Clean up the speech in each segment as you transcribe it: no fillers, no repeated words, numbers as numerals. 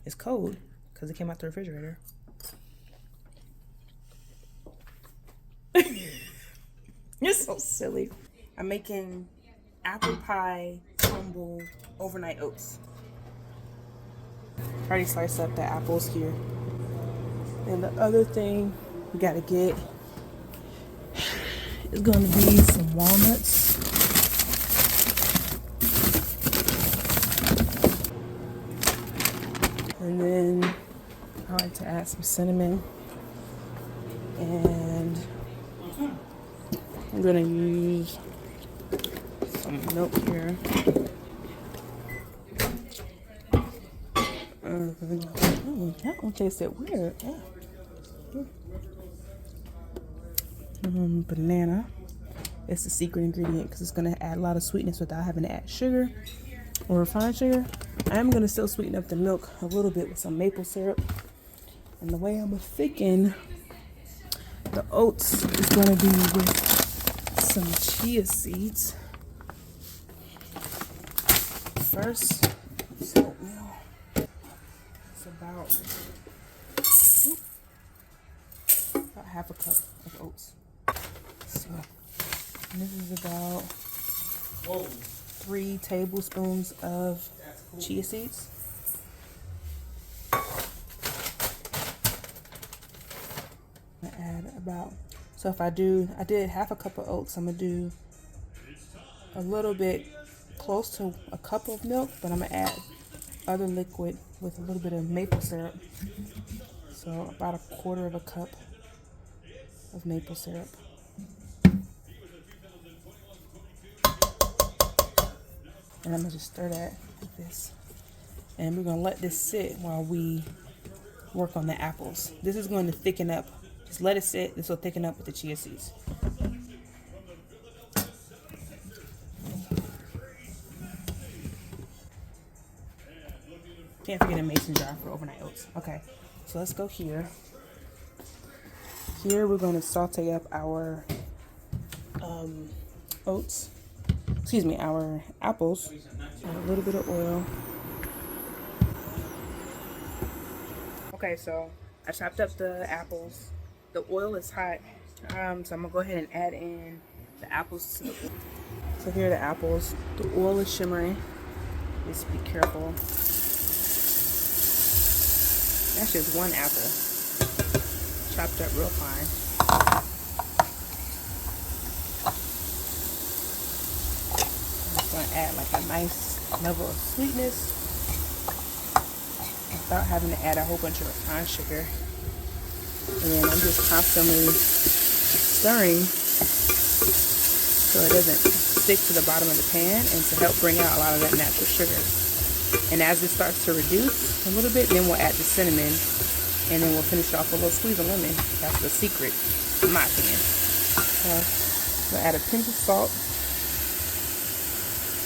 It's cold because it came out the refrigerator. You're so silly. I'm making apple pie crumble overnight oats. I already sliced up the apples here. And the other thing we gotta get is gonna be some walnuts. And then I like to add some cinnamon. And I'm gonna use some milk here. That one tasted weird. Yeah. Banana. It's the secret ingredient because it's gonna add a lot of sweetness without having to add sugar or refined sugar. I am gonna still sweeten up the milk a little bit with some maple syrup. And the way I'm gonna thicken the oats is gonna be with some chia seeds. First, it's oatmeal. It's about half a cup of oats. So this is about 3 tablespoons of chia seeds. I'm gonna add about, so if I did half a cup of oats, I'm gonna do a little bit close to a cup of milk, but I'm gonna add other liquid with a little bit of maple syrup. So about a quarter of a cup of maple syrup. And I'm gonna just stir that like this. And we're gonna let this sit while we work on the apples. This is going to thicken up. Just let it sit. This will thicken up with the chia seeds. Can't forget a mason jar for overnight oats. Okay, so let's go here. Here we're going to saute up our oats. Excuse me, our apples. Add a little bit of oil. Okay, so I chopped up the apples. The oil is hot, so I'm gonna go ahead and add in the apples. So here are the apples. The oil is shimmering. Just be careful. That's just one apple, chopped up real fine. I'm just gonna add like a nice level of sweetness without having to add a whole bunch of refined sugar. And then I'm just constantly stirring so it doesn't stick to the bottom of the pan and to help bring out a lot of that natural sugar. And as it starts to reduce a little bit, then we'll add the cinnamon, and then we'll finish off with a little squeeze of lemon. That's the secret, in my opinion. We'll add a pinch of salt.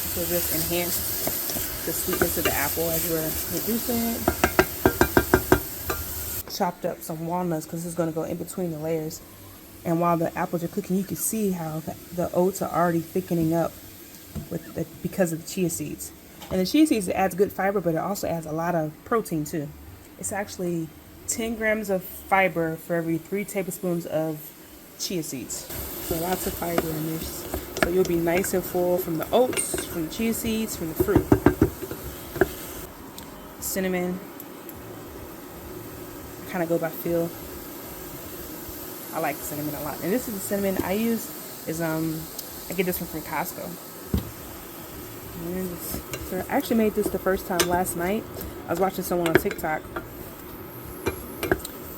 This will just enhance the sweetness of the apple as we're reducing it. Chopped up some walnuts because it's going to go in between the layers. And while the apples are cooking, you can see how the oats are already thickening up because of the chia seeds. And the chia seeds, it adds good fiber, but it also adds a lot of protein too. It's actually 10 grams of fiber for every 3 tablespoons of chia seeds. So lots of fiber in this. So you'll be nice and full from the oats, from the chia seeds, from the fruit. Cinnamon. I kind of go by feel. I like cinnamon a lot. And this is the cinnamon I use. I get this one from Costco. So I actually made this the first time last night. I was watching someone on TikTok.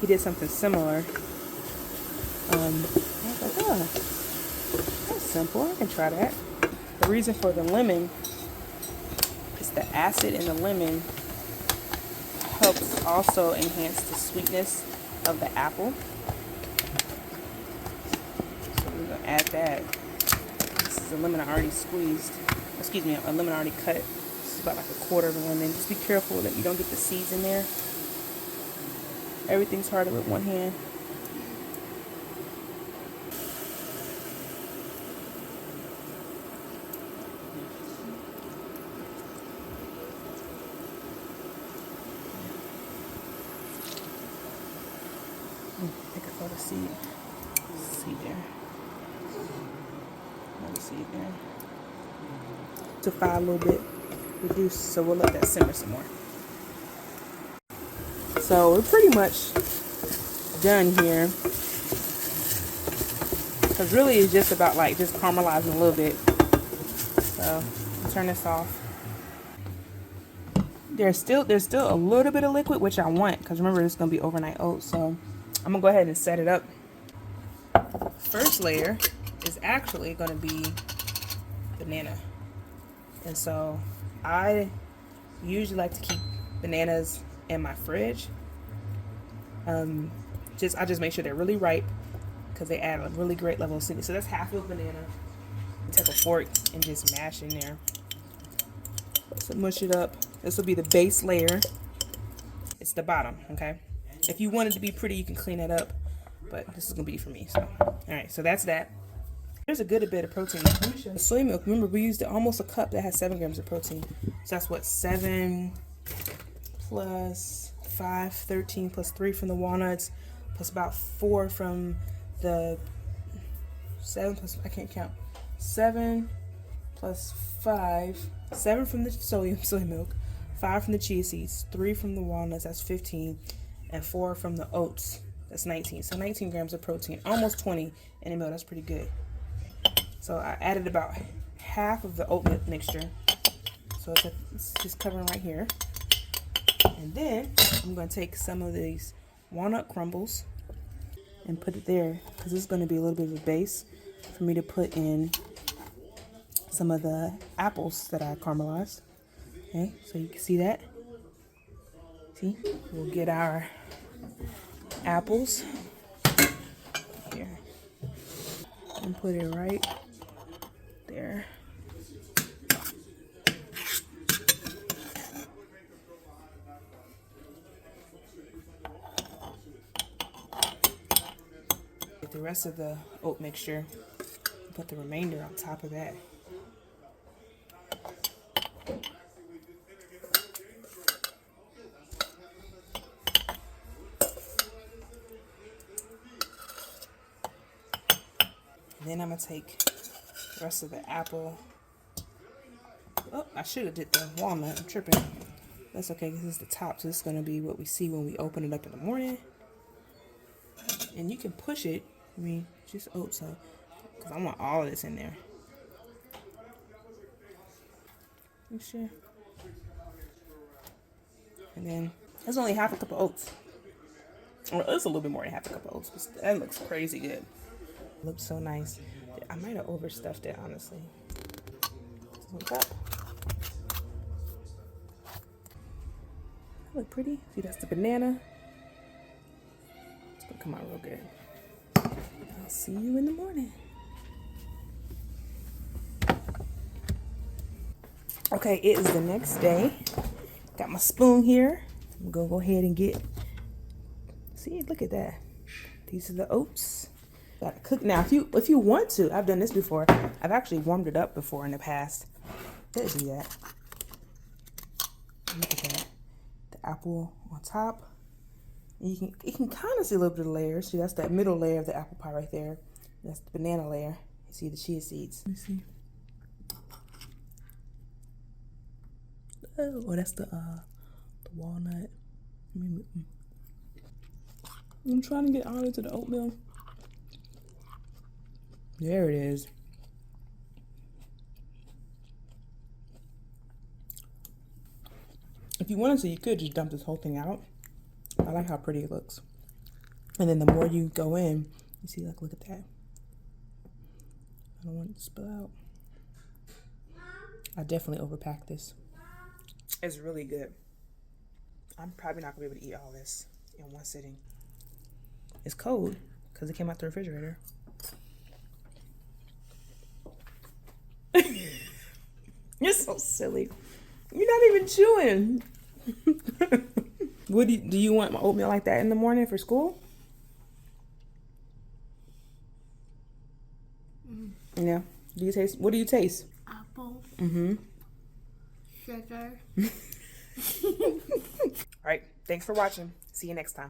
He did something similar. I was like, oh, that's simple. I can try that. The reason for the lemon is the acid in the lemon helps also enhance the sweetness of the apple. So we're going to add that. This is a lemon I already squeezed. Excuse me, a lemon already cut. This is about like a quarter of a lemon. Just be careful that you don't get the seeds in there. Everything's harder with one hand. Pick it for the seed. Seed there. Another seed there. To fry a little bit. Reduce, so we'll let that simmer some more. So we're pretty much done here. Because really it's just about like just caramelizing a little bit. So I'll turn this off. There's still a little bit of liquid, which I want, because remember it's gonna be overnight oats. So I'm gonna go ahead and set it up. First layer is actually gonna be banana. And so I usually like to keep bananas in my fridge. I just make sure they're really ripe because they add a really great level of sweetness. So that's half of a banana. Take a fork and just mash in there. So mush it up. This will be the base layer. It's the bottom, okay? If you want it to be pretty, you can clean it up, but this is gonna be for me. So, all right, so that's that. There's a good bit of protein. Let me show you. Soy milk. Remember, we used almost a cup that has 7 grams of protein. So that's what, 7 plus 5, 13 plus 3 from the walnuts, plus about 4 from the 7 plus, I can't count. 7 plus 5, 7 from the soy milk, 5 from the chia seeds, 3 from the walnuts, that's 15, and 4 from the oats, that's 19. So 19 grams of protein, almost 20 in the milk. That's pretty good. So I added about half of the oatmeal mixture. So it's just covering right here. And then I'm going to take some of these walnut crumbles and put it there, because this is going to be a little bit of a base for me to put in some of the apples that I caramelized. Okay, so you can see that. See, we'll get our apples here and put it right there. Get the rest of the oat mixture, put the remainder on top of that. And then I'm going to take the rest of the apple. Oh, I should have did the walnut. I'm tripping. That's okay, because this is the top, so this is going to be what we see when we open it up in the morning. And you can push it. I mean, just oats, so, because I want all of this in there. You sure? And then, that's only half a cup of oats. Or it's a little bit more than half a cup of oats, but that looks crazy good. Looks so nice. I might have overstuffed it, honestly. Look up. Look pretty. See, that's the banana. It's gonna come out real good. I'll see you in the morning. Okay, it is the next day. Got my spoon here. I'm gonna go ahead and get. See, look at that. These are the oats. Got to cook now. If you want to, I've done this before. I've actually warmed it up before in the past. Let's do that. Look at that. The apple on top. And you can kind of see a little bit of layers. See, that's that middle layer of the apple pie right there. That's the banana layer. You see the chia seeds. Let me see. Oh, that's the walnut. I'm trying to get all into the oatmeal. There it is. If you wanted to, you could just dump this whole thing out. I like how pretty it looks. And then the more you go in, you see, like, look at that. I don't want it to spill out. I definitely overpacked this. It's really good. I'm probably not gonna be able to eat all this in one sitting. It's cold because it came out the refrigerator. You're so silly. You're not even chewing. Do you want my oatmeal like that in the morning for school? Yeah. Do you taste? What do you taste? Apple. Mm-hmm. Sugar. All right. Thanks for watching. See you next time.